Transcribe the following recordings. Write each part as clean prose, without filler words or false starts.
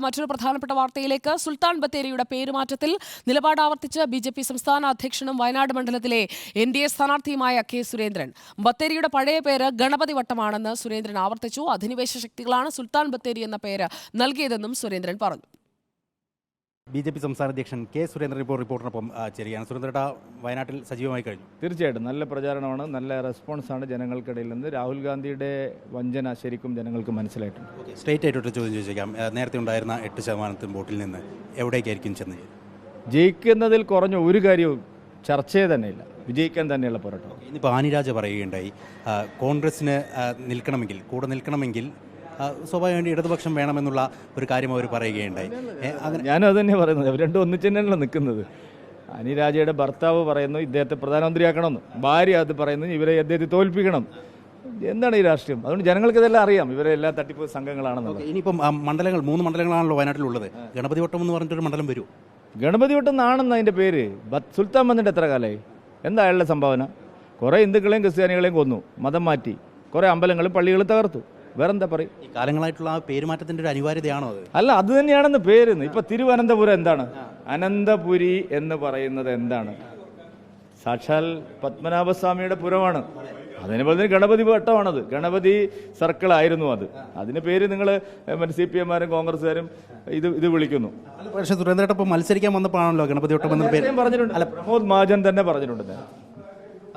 മറ്റൊരു പ്രധാനപ്പെട്ട വാർത്തയിലേക്ക്. സുൽത്താൻ ബത്തേരിയുടെ പേരുമാറ്റത്തിൽ നിലപാട് ആവർത്തിച്ച് ബി.ജെ.പി. സംസ്ഥാന അധ്യക്ഷനും വയനാട് മണ്ഡലത്തിലെ എൻ.ഡി.എ സ്ഥാനാർത്ഥിയുമായ കെ. സുരേന്ദ്രൻ. ബത്തേരിയുടെ പഴയ പേര് ഗണപതി വട്ടമാണെന്ന് സുരേന്ദ്രൻ ആവർത്തിച്ചു. അധിനിവേശ ശക്തികളാണ് സുൽത്താൻ ബത്തേരി എന്ന പേര് നൽകിയതെന്നും സുരേന്ദ്രൻ പറഞ്ഞു. ബി.ജെ.പി. സംസ്ഥാന അധ്യക്ഷൻ കെ. സുരേന്ദ്രൻ ഇപ്പോൾ റിപ്പോർട്ടിനൊപ്പം ചേരുകയാണ്. സുരേന്ദ്രേട്ട, വയനാട്ടിൽ സജീവമായി കഴിഞ്ഞു. തീർച്ചയായിട്ടും നല്ല പ്രചാരണമാണ്, നല്ല റെസ്പോൺസാണ് ജനങ്ങൾക്കിടയിൽ നിന്ന്. രാഹുൽ ഗാന്ധിയുടെ വഞ്ചന ശരിക്കും ജനങ്ങൾക്ക് മനസ്സിലായിട്ടുണ്ട്. സ്ട്രേറ്റ് ആയിട്ടൊരു ചോദ്യം ചോദിച്ചേക്കാം. നേരത്തെ ഉണ്ടായിരുന്ന 8% വോട്ടിൽ നിന്ന് എവിടേക്കായിരിക്കും ചെന്ന് ജയിക്കുന്നതിൽ കുറഞ്ഞ ഒരു കാര്യവും ചർച്ചയെ തന്നെയില്ല, വിജയിക്കാൻ തന്നെയുള്ള പോരാട്ടം. ഇന്നിപ്പോൾ ആനിരാജ പറയുകയുണ്ടായി, കോൺഗ്രസിന് നിൽക്കണമെങ്കിൽ, കൂടെ നിൽക്കണമെങ്കിൽ സ്വാഭാവികമായിട്ട് ഇടതുപക്ഷം വേണമെന്നുള്ള ഒരു കാര്യം അവർ പറയുകയുണ്ടായി. ഞാനും അത് തന്നെയാണ് പറയുന്നത്. അവർ രണ്ടും ഒന്നിച്ച് തന്നെയാണല്ലോ നിൽക്കുന്നത്. അനിരാജയുടെ ഭർത്താവ് പറയുന്നു ഇദ്ദേഹത്തെ പ്രധാനമന്ത്രിയാക്കണമെന്ന്, ഭാര്യ അത് പറയുന്നു അദ്ദേഹത്തെ തോൽപ്പിക്കണം. എന്താണ് ഈ രാഷ്ട്രീയം? അതുകൊണ്ട് ജനങ്ങൾക്ക് ഇതെല്ലാം അറിയാം, ഇവരെ എല്ലാ തട്ടിപ്പ് സംഘങ്ങളാണെന്നുള്ളത്. ഇനിയിപ്പം മണ്ഡലങ്ങൾ 3 മണ്ഡലങ്ങളാണല്ലോ വയനാട്ടിലുള്ളത്. ഗണപതി വട്ടം എന്ന് പറഞ്ഞിട്ടൊരു മണ്ഡലം വരും. ഗണപതി വട്ടം എന്നാണെന്ന് അതിൻ്റെ പേര്. സുൽത്താൻ വന്നിട്ട് എത്ര കാലമായി? എന്താ അയാളുടെ സംഭാവന? കുറേ ഹിന്ദുക്കളെയും ക്രിസ്ത്യാനികളെയും കൊന്നു, മതം മാറ്റി, കുറേ അമ്പലങ്ങളും പള്ളികളും തകർത്തു. വേറെന്താ പറയും? ഈ കാലങ്ങളായിട്ടുള്ള ആ പേരുമാറ്റത്തിൻ്റെ ഒരു അനിവാര്യതയാണോ അത്? അല്ല, അത് തന്നെയാണെന്ന് പേര്. ഇപ്പൊ തിരുവനന്തപുരം എന്താണ്? അനന്തപുരി എന്ന് പറയുന്നത് എന്താണ്? സാക്ഷാൽ പത്മനാഭസ്വാമിയുടെ പുരമാണ്. അതിന് പറഞ്ഞ ഗണപതി വട്ടമാണത്. ഗണപതി സർക്കിൾ ആയിരുന്നു അത്. അതിന് പേര് നിങ്ങൾ CPM-മാരും കോൺഗ്രസ്സുകാരും ഇത് വിളിക്കുന്നു. പക്ഷേ സുരേന്ദ്രേട്ട ഇപ്പോൾ മത്സരിക്കാൻ വന്നപ്പോഴാണല്ലോ ഗണപതി വട്ടം എന്ന പേര് പറഞ്ഞിട്ടുണ്ട്. അല്ല, പ്രമോദ് മഹാജൻ തന്നെ പറഞ്ഞിട്ടുണ്ട്.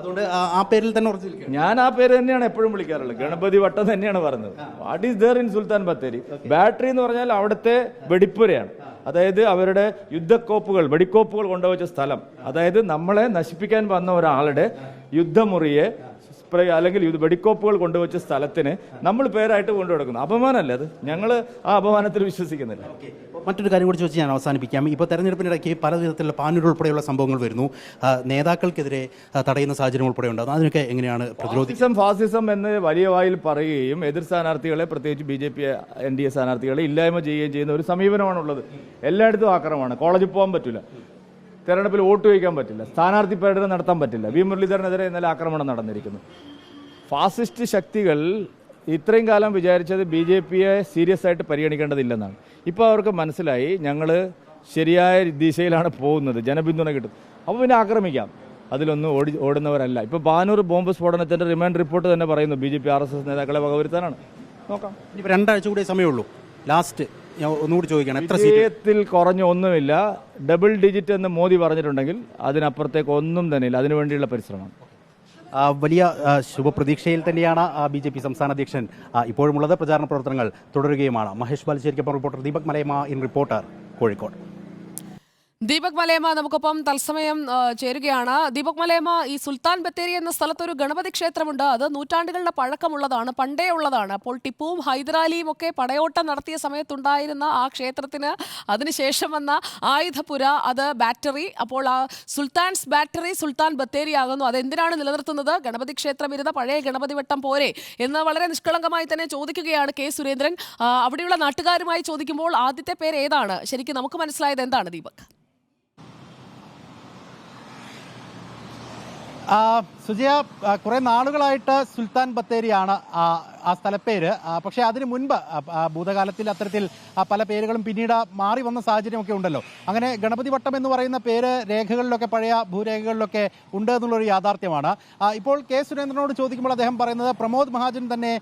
അതുകൊണ്ട് ആ പേരിൽ തന്നെ ഉറച്ചിരിക്കും. ഞാൻ ആ പേര് തന്നെയാണ് എപ്പോഴും വിളിക്കാറുള്ളത്. ഗണപതി വട്ടം തന്നെയാണ് പറഞ്ഞത്. What is there in Sultan Bathery? Battery എന്ന് പറഞ്ഞാൽ അവിടുത്തെ വെടിപ്പുരയാണ്. അതായത് അവരുടെ യുദ്ധക്കോപ്പുകൾ, വെടിക്കോപ്പുകൾ കൊണ്ടുവച്ച സ്ഥലം. അതായത് നമ്മളെ നശിപ്പിക്കാൻ വന്ന ഒരാളുടെ യുദ്ധമുറിയെ അല്ലെങ്കിൽ വെടിക്കോപ്പുകൾ കൊണ്ടുവച്ച സ്ഥലത്തിന് നമ്മൾ പേരായിട്ട് കൊണ്ടുനടക്കുന്നു. അപമാനമല്ലേ അത്? ഞങ്ങൾ ആ അപമാനത്തിൽ വിശ്വസിക്കുന്നില്ല. മറ്റൊരു കാര്യം കൂടി ചോദിച്ച് ഞാൻ അവസാനിപ്പിക്കാം. ഇപ്പോൾ തെരഞ്ഞെടുപ്പിനിടയ്ക്ക് പല വിധത്തിലുള്ള പാനൂർ ഉൾപ്പെടെയുള്ള സംഭവങ്ങൾ വരുന്നു. നേതാക്കൾക്കെതിരെ തടയുന്ന സാഹചര്യം ഉൾപ്പെടെ ഉണ്ടാകുന്നു. അതിനൊക്കെ എങ്ങനെയാണ് പ്രതിരോധിക്കുന്നത്? ഫാസിസം എന്ന് വലിയ വായിൽ പറയുകയും എതിർ സ്ഥാനാർത്ഥികളെ, പ്രത്യേകിച്ച് ബി.ജെ.പി. NDA സ്ഥാനാർത്ഥികളെ ഇല്ലായ്മ ചെയ്യുകയും ചെയ്യുന്ന ഒരു സമീപനമാണുള്ളത്. എല്ലായിടത്തും ആക്രമണമാണ്. കോളേജിൽ പോകാൻ പറ്റില്ല, തെരഞ്ഞെടുപ്പിൽ വോട്ട് ചോദിക്കാൻ പറ്റില്ല, സ്ഥാനാർത്ഥി പ്രകടനം നടത്താൻ പറ്റില്ല. വി. മുരളീധരനെതിരെ ഇന്നലെ ആക്രമണം നടന്നിരിക്കുന്നു. ഫാസിസ്റ്റ് ശക്തികൾ ഇത്രയും കാലം വിചാരിച്ചത് ബി.ജെ.പിയെ സീരിയസ് ആയിട്ട് പരിഗണിക്കേണ്ടതില്ലെന്നാണ്. ഇപ്പോൾ അവർക്ക് മനസ്സിലായി ഞങ്ങൾ ശരിയായ ദിശയിലാണ് പോകുന്നത്, ജനപിന്തുണ കിട്ടും, അപ്പോൾ പിന്നെ ആക്രമിക്കാം. അതിലൊന്നും ഓടുന്നവരല്ല. ഇപ്പോൾ പാനൂർ ബോംബ് സ്ഫോടനത്തിൻ്റെ റിമാൻഡ് റിപ്പോർട്ട് തന്നെ പറയുന്നു ബി.ജെ.പി. RSS നേതാക്കളെ വകവരുത്താനാണ്. നോക്കാം. ഇനിയിപ്പോൾ 2 ആഴ്ച കൂടിയേ സമയമുള്ളൂ. ലാസ്റ്റ് ഞാൻ ഒന്നുകൂടി ചോദിക്കണം, എത്ര വിജയത്തിൽ കുറഞ്ഞ ഒന്നുമില്ല. ഡബിൾ ഡിജിറ്റ് എന്ന് മോദി പറഞ്ഞിട്ടുണ്ടെങ്കിൽ അതിനപ്പുറത്തേക്ക് ഒന്നും തന്നെയില്ല. അതിനുവേണ്ടിയുള്ള പരിശ്രമമാണ്. വലിയ ശുഭപ്രതീക്ഷയിൽ തന്നെയാണ് ബി.ജെ.പി. സംസ്ഥാന അധ്യക്ഷൻ ഇപ്പോഴുമുള്ളത്. പ്രചാരണ പ്രവർത്തനങ്ങൾ തുടരുകയുമാണ്. മഹേഷ് ബാലുശ്ശേരിക്കൊപ്പം reporter Deepak Malayamma in reporter, Kozhikode. Deepak Malayamma നമുക്കൊപ്പം തത്സമയം ചേരുകയാണ്. ദീപക് മലയമ്മ, ഈ സുൽത്താൻ ബത്തേരി എന്ന സ്ഥലത്തൊരു ഗണപതി ക്ഷേത്രമുണ്ട്. അത് നൂറ്റാണ്ടുകളുടെ പഴക്കമുള്ളതാണ്, പണ്ടേ ഉള്ളതാണ്. അപ്പോൾ ടിപ്പുവും ഹൈദരാലിയും ഒക്കെ പടയോട്ടം നടത്തിയ സമയത്തുണ്ടായിരുന്ന ആ ക്ഷേത്രത്തിന് അതിനുശേഷം വന്ന ആയുധപുര, അത് ബാറ്ററി. അപ്പോൾ ആ സുൽത്താൻസ് ബാറ്ററി സുൽത്താൻ ബത്തേരി ആകുന്നു. അതെന്തിനാണ് നിലനിർത്തുന്നത്? ഗണപതി ക്ഷേത്രം ഇരുന്ന പഴയ ഗണപതി വട്ടം പോരെ എന്ന് വളരെ നിഷ്കളങ്കമായി തന്നെ ചോദിക്കുകയാണ് കെ. സുരേന്ദ്രൻ. അവിടെയുള്ള നാട്ടുകാരുമായി ചോദിക്കുമ്പോൾ ആദ്യത്തെ പേര് ഏതാണ്? ശരിക്കും നമുക്ക് മനസ്സിലായത് എന്താണ് ദീപക്? സുജയ, കുറേ നാളുകളായിട്ട് സുൽത്താൻ ബത്തേരിയാണ് ആ സ്ഥലപ്പേര്. പക്ഷേ അതിന് മുൻപ് ഭൂതകാലത്തിൽ അത്തരത്തിൽ പല പേരുകളും പിന്നീട് മാറി വന്ന സാഹചര്യമൊക്കെ ഉണ്ടല്ലോ. അങ്ങനെ ഗണപതി വട്ടം എന്ന് പറയുന്ന പേര് രേഖകളിലൊക്കെ, പഴയ ഭൂരേഖകളിലൊക്കെ ഉണ്ട് എന്നുള്ളൊരു യാഥാർത്ഥ്യമാണ്. ഇപ്പോൾ കെ. സുരേന്ദ്രനോട് ചോദിക്കുമ്പോൾ അദ്ദേഹം പറയുന്നത് പ്രമോദ് മഹാജൻ തന്നെ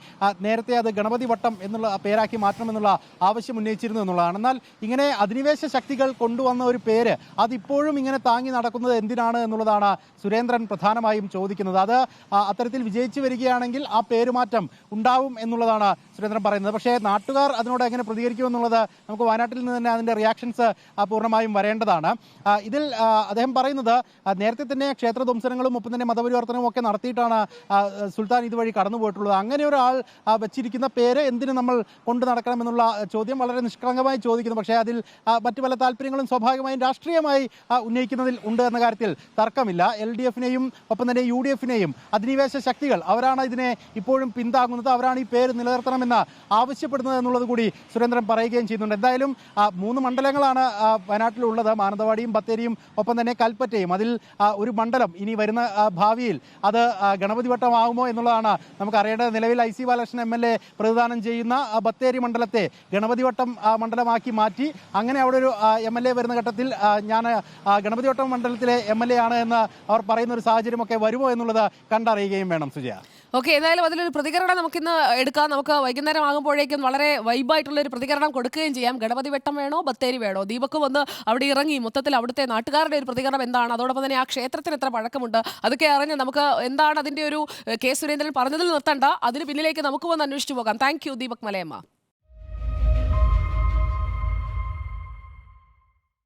നേരത്തെ അത് ഗണപതി വട്ടം എന്നുള്ള പേരാക്കി മാറ്റണമെന്നുള്ള ആവശ്യം ഉന്നയിച്ചിരുന്നു എന്നുള്ളതാണ്. എന്നാൽ ഇങ്ങനെ അധിനിവേശ ശക്തികൾ കൊണ്ടുവന്ന ഒരു പേര് അതിപ്പോഴും ഇങ്ങനെ താങ്ങി നടക്കുന്നത് എന്തിനാണ് എന്നുള്ളതാണ് സുരേന്ദ്രൻ പ്രധാനമായും ചോദിക്കുന്നത്. അത് അത്തരത്തിൽ വിജയിച്ചു വരികയാണെങ്കിൽ ആ പേരുമാറ്റം ഉണ്ടാവും എന്നുള്ളതാണ് സുരേന്ദ്രൻ പറയുന്നത്. പക്ഷേ നാട്ടുകാർ അതിനോട് എങ്ങനെ പ്രതികരിക്കുമെന്നുള്ളത് നമുക്ക് വയനാട്ടിൽ നിന്ന് തന്നെ അതിൻ്റെ റിയാക്ഷൻസ് പൂർണ്ണമായും വരേണ്ടതാണ്. ഇതിൽ അദ്ദേഹം പറയുന്നത് നേരത്തെ തന്നെ ക്ഷേത്രധ്വംസനങ്ങളും ഒപ്പം തന്നെ മതപരിവർത്തനവും ഒക്കെ നടത്തിയിട്ടാണ് സുൽത്താൻ ഇതുവഴി കടന്നുപോയിട്ടുള്ളത്. അങ്ങനെ ഒരാൾ വെച്ചിരിക്കുന്ന പേര് എന്തിന് നമ്മൾ കൊണ്ടു നടക്കണമെന്നുള്ള ചോദ്യം വളരെ നിഷ്കളങ്കമായി ചോദിക്കുന്നു. പക്ഷേ അതിൽ മറ്റു പല താല്പര്യങ്ങളും സ്വാഭാവികമായും രാഷ്ട്രീയമായി ഉന്നയിക്കുന്നതിൽ ഉണ്ട് എന്ന കാര്യത്തിൽ തർക്കമില്ല. LDF-നെയും ഒപ്പം തന്നെ UDF-നെയും അധിനിവേശ ശക്തികൾ അവരാണ് ഇതിനെ ഇപ്പോഴും പിന്താങ്ങുന്നത്, അവരാണ് ഈ പേര് നിലനിർത്തണമെന്ന് ആവശ്യപ്പെടുന്നത് എന്നുള്ളത് കൂടി സുരേന്ദ്രൻ പറയുകയും ചെയ്യുന്നുണ്ട്. എന്തായാലും 3 മണ്ഡലങ്ങളാണ് വയനാട്ടിലുള്ളത്, മാനന്തവാടിയും ബത്തേരിയും ഒപ്പം തന്നെ കൽപ്പറ്റയും. അതിൽ ഒരു മണ്ഡലം ഇനി വരുന്ന ഭാവിയിൽ അത് ഗണപതി വട്ടമാകുമോ എന്നുള്ളതാണ് നമുക്ക് അറിയേണ്ടത്. നിലവിൽ IC ബാലകൃഷ്ണൻ MLA പ്രതിദാനം ചെയ്യുന്ന ബത്തേരി മണ്ഡലത്തെ ഗണപതി വട്ടം മണ്ഡലമാക്കി മാറ്റി. അങ്ങനെ അവിടെ ഒരു MLA വരുന്ന ഘട്ടത്തിൽ ഞാൻ ഗണപതി വട്ടം മണ്ഡലത്തിലെ MLA ആണ് എന്ന് അവർ പറയുന്ന ഒരു സാഹചര്യമൊക്കെ വരുമോ എന്നുള്ളത് കണ്ടറിയുകയും വേണം സുജയ. ഓക്കെ, ഏതായാലും അതിലൊരു പ്രതികരണം നമുക്കിന്ന് എടുക്കാം. നമുക്ക് വൈകുന്നേരം ആകുമ്പോഴേക്കും വളരെ വൈബായിട്ടുള്ള ഒരു പ്രതികരണം കൊടുക്കുകയും ചെയ്യാം. ഗണപതി വെട്ടം വേണോ ബത്തേരി വേണോ? ദീപക് വന്ന് അവിടെ ഇറങ്ങി മൊത്തത്തിൽ അവിടുത്തെ നാട്ടുകാരുടെ ഒരു പ്രതികരണം എന്താണ്, അതോടൊപ്പം തന്നെ ആ ക്ഷേത്രത്തിന് എത്ര പഴക്കമുണ്ട്, അതൊക്കെ അറിഞ്ഞ് നമുക്ക് എന്താണ് അതിൻ്റെ ഒരു കെ സുരേന്ദ്രൻ പറഞ്ഞതിൽ നിർത്തണ്ട, അതിന് പിന്നിലേക്ക് നമുക്ക് വന്ന് അന്വേഷിച്ചു പോകാം. Thank you Deepak Malayamma.